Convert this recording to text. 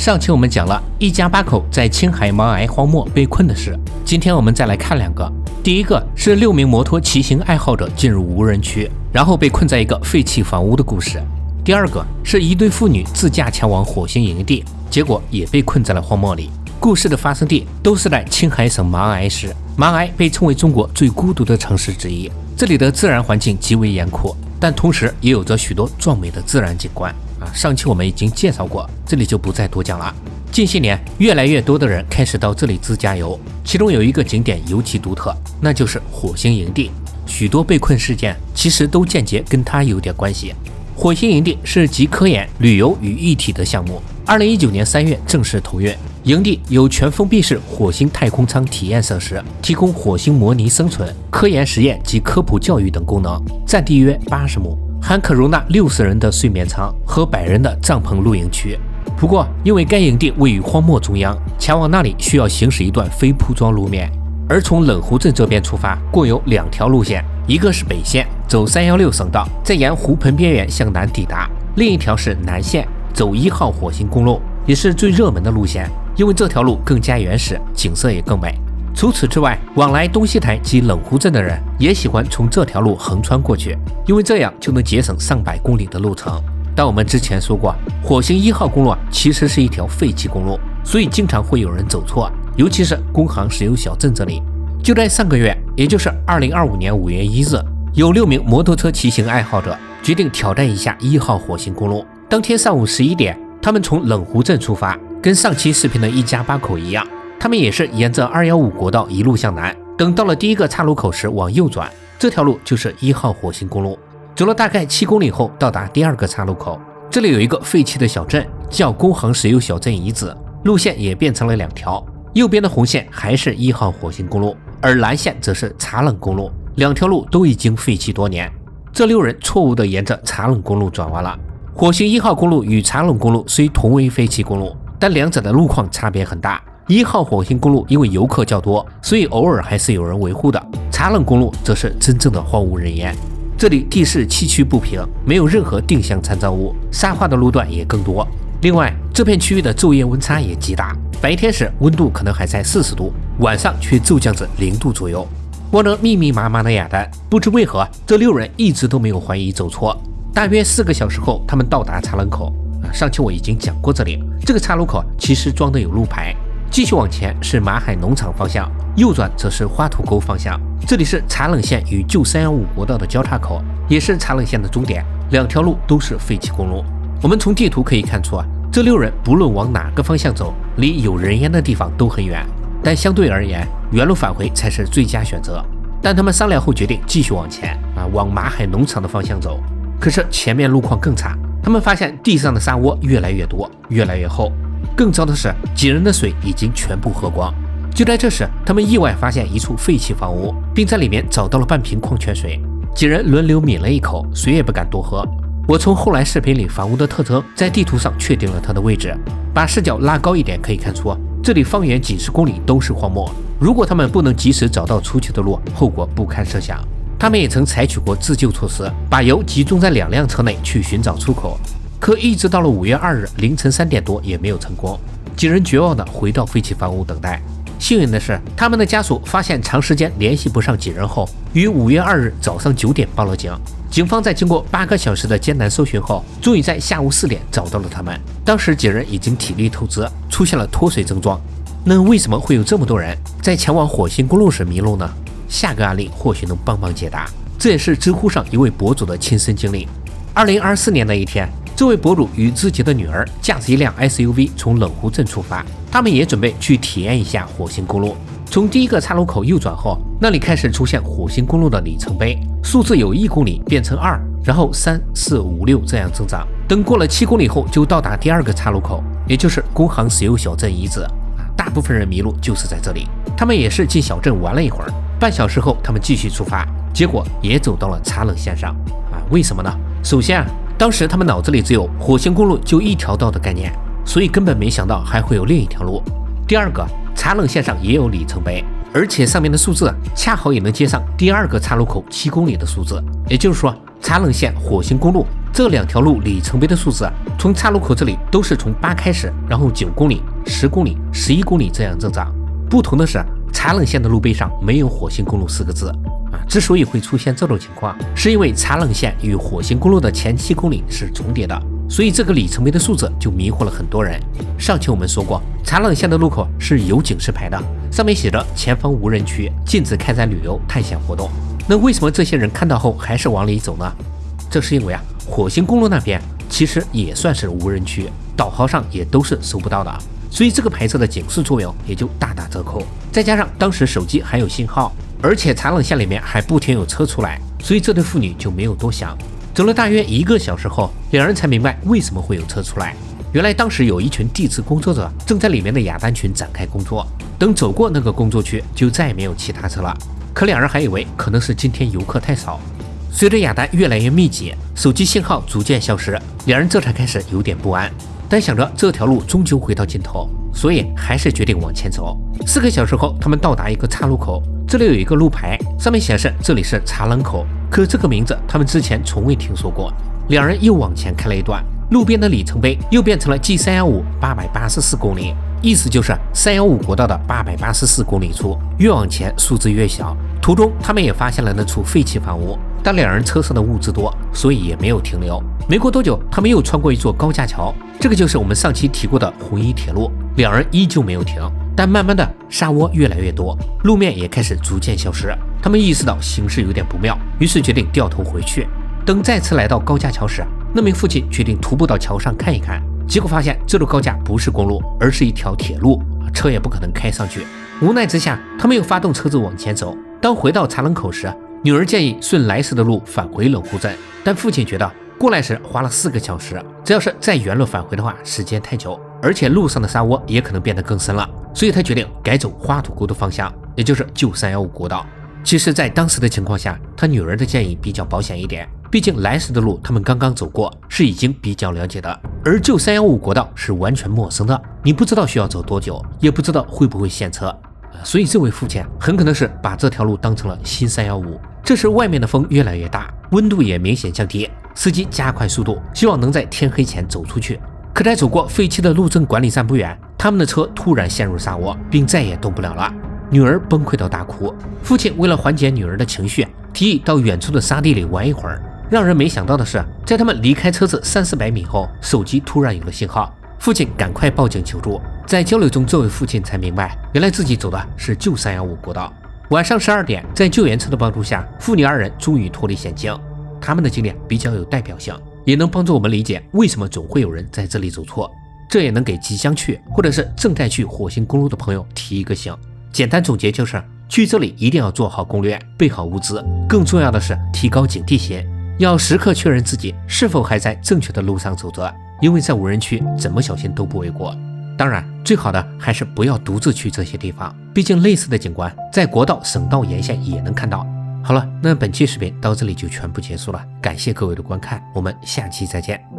上期我们讲了一家8口在青海茫崖荒漠被困的事，今天我们再来看2个。第一个是6名摩托骑行爱好者进入无人区，然后被困在一个废弃房屋的故事。第二个是一对父女自驾前往火星营地，结果也被困在了荒漠里。故事的发生地都是在青海省茫崖市，茫崖被称为中国最孤独的城市之一，这里的自然环境极为严酷，但同时也有着许多壮美的自然景观。上期我们已经介绍过，这里就不再多讲了。近些年，越来越多的人开始到这里自驾游，其中有一个景点尤其独特，那就是火星营地。许多被困事件其实都间接跟它有点关系。火星营地是集科研、旅游于一体的项目，2019年3月正式投运。营地有全封闭式火星太空舱体验设施，提供火星模拟生存、科研实验及科普教育等功能，占地约80亩。还可容纳60人的睡眠舱和100人的帐篷露营区。不过，因为该营地位于荒漠中央，前往那里需要行驶一段非铺装路面。而从冷湖镇这边出发，共有2条路线，一个是北线，走316省道，再沿湖盆边缘向南抵达；另一条是南线，走1号火星公路，也是最热门的路线，因为这条路更加原始，景色也更美。除此之外，往来东西台及冷湖镇的人也喜欢从这条路横穿过去，因为这样就能节省上百公里的路程。但我们之前说过，火星1号公路其实是一条废弃公路，所以经常会有人走错，尤其是工行石油小镇这里。就在上个月，也就是2025年5月1日，有6名摩托车骑行爱好者决定挑战一下1号火星公路。当天上午11点，他们从冷湖镇出发，跟上期视频的一家8口一样，他们也是沿着215国道一路向南，等到了第一个岔路口时往右转，这条路就是1号火星公路。走了大概7公里后，到达第2个岔路口，这里有一个废弃的小镇，叫工行石油小镇遗址，路线也变成了2条，右边的红线还是1号火星公路，而蓝线则是茶冷公路，2条路都已经废弃多年。这6人错误地沿着茶冷公路转弯了。火星1号公路与茶冷公路虽同为废弃公路，但2者的路况差别很大。1号火星公路因为游客较多，所以偶尔还是有人维护的，茶冷公路则是真正的荒无人烟。这里地势崎岖不平，没有任何定向参照物，沙化的路段也更多。另外，这片区域的昼夜温差也极大，白天时温度可能还在40度，晚上却骤降至0度左右。望着密密麻麻的雅丹，不知为何这6人一直都没有怀疑走错。大约4个小时后，他们到达茶冷口。上期我已经讲过这里，这个岔路口其实装的有路牌。继续往前是马海农场方向，右转则是花土沟方向。这里是茶冷线与旧315国道的交叉口，也是茶冷线的终点，2条路都是废弃公路。我们从地图可以看出，这6人不论往哪个方向走，离有人烟的地方都很远，但相对而言，原路返回才是最佳选择。但他们商量后决定继续往前，往马海农场的方向走。可是前面路况更差，他们发现地上的沙窝越来越多，越来越厚。更糟的是，几人的水已经全部喝光。就在这时，他们意外发现一处废弃房屋，并在里面找到了半瓶矿泉水。几人轮流抿了一口，谁也不敢多喝。我从后来视频里房屋的特征，在地图上确定了它的位置。把视角拉高一点，可以看出这里方圆几10公里都是荒漠。如果他们不能及时找到出去的路，后果不堪设想。他们也曾采取过自救措施，把油集中在2辆车内去寻找出口。可一直到了5月2日凌晨3点多也没有成功，几人绝望地回到废弃房屋等待。幸运的是，他们的家属发现长时间联系不上几人后，于5月2日早上9点报了警。警方在经过8个小时的艰难搜寻后，终于在下午4点找到了他们。当时几人已经体力透支，出现了脱水症状。那为什么会有这么多人在前往火星公路时迷路呢？下个案例或许能帮忙解答，这也是知乎上一位博主的亲身经历。2024年的一天，这位博主与自己的女儿驾驶一辆 SUV 从冷湖镇出发，他们也准备去体验一下火星公路。从第一个岔路口右转后，那里开始出现火星公路的里程碑，数字由1公里变成2，然后3、4、5、6这样增长。等过了7公里后，就到达第2个岔路口，也就是工行石油小镇遗址。大部分人迷路就是在这里，他们也是进小镇玩了一会儿。半小时后，他们继续出发，结果也走到了茶冷线上。为什么呢？首先当时他们脑子里只有火星公路就1条道的概念，所以根本没想到还会有另一条路。第二个，茶冷线上也有里程碑，而且上面的数字恰好也能接上第2个岔路口7公里的数字，也就是说茶冷线火星公路这2条路里程碑的数字从岔路口这里都是从8开始，然后9公里、10公里、11公里这样增长。不同的是，茶冷线的路碑上没有火星公路4个字之所以会出现这种情况，是因为茶冷线与火星公路的前7公里是重叠的，所以这个里程碑的数字就迷惑了很多人。上期我们说过，茶冷线的路口是有警示牌的，上面写着前方无人区，禁止开展旅游探险活动。那为什么这些人看到后还是往里走呢？这是因为火星公路那边其实也算是无人区，导航上也都是搜不到的，所以这个牌子的警示作用也就大打折扣。再加上当时手机还有信号，而且茶冷线里面还不停有车出来，所以这对父女就没有多想。走了大约1个小时后，两人才明白为什么会有车出来。原来当时有一群地质工作者正在里面的雅丹群展开工作，等走过那个工作区就再也没有其他车了。可两人还以为可能是今天游客太少。随着雅丹越来越密集，手机信号逐渐消失，两人这才开始有点不安，但想着这条路终究会到尽头，所以还是决定往前走。4个小时后，他们到达一个岔路口，这里有一个路牌，上面显示这里是茶冷口，可这个名字他们之前从未听说过。两人又往前开了一段，路边的里程碑又变成了 G315 884公里，意思就是315国道的884公里处，越往前数字越小。途中他们也发现了那处废弃房屋，但两人车上的物资多，所以也没有停留。没过多久，他们又穿过一座高架桥，这个就是我们上期提过的红一铁路。两人依旧没有停，但慢慢的沙窝越来越多，路面也开始逐渐消失。他们意识到形势有点不妙，于是决定掉头回去。等再次来到高架桥时，那名父亲决定徒步到桥上看一看，结果发现这路高架不是公路，而是一条铁路，车也不可能开上去。无奈之下，他们又发动车子往前走。当回到茶冷口时，女儿建议顺来时的路返回冷湖镇，但父亲觉得过来时花了4个小时，只要是再原路返回的话，时间太久，而且路上的沙窝也可能变得更深了，所以他决定改走花土沟的方向，也就是旧315国道。其实在当时的情况下，他女儿的建议比较保险一点，毕竟来时的路他们刚刚走过，是已经比较了解的，而旧315国道是完全陌生的，你不知道需要走多久，也不知道会不会限车，所以这位父亲很可能是把这条路当成了新315。这时外面的风越来越大，温度也明显降低，司机加快速度，希望能在天黑前走出去。可在走过废弃的路政管理站不远，他们的车突然陷入沙窝，并再也动不了了。女儿崩溃到大哭，父亲为了缓解女儿的情绪，提议到远处的沙地里玩一会儿。让人没想到的是，在他们离开车子300-400米后，手机突然有了信号，父亲赶快报警求助。在交流中，这位父亲才明白，原来自己走的是旧315国道。晚上12点，在救援车的帮助下，父女2人终于脱离险境。他们的经历比较有代表性，也能帮助我们理解为什么总会有人在这里走错。这也能给即将去或者是正在去火星公路的朋友提一个醒。简单总结就是，去这里一定要做好攻略，备好物资，更重要的是提高警惕心，要时刻确认自己是否还在正确的路上走着，因为在无人区怎么小心都不为过。当然，最好的还是不要独自去这些地方，毕竟类似的景观在国道、省道沿线也能看到。好了，那本期视频到这里就全部结束了，感谢各位的观看，我们下期再见。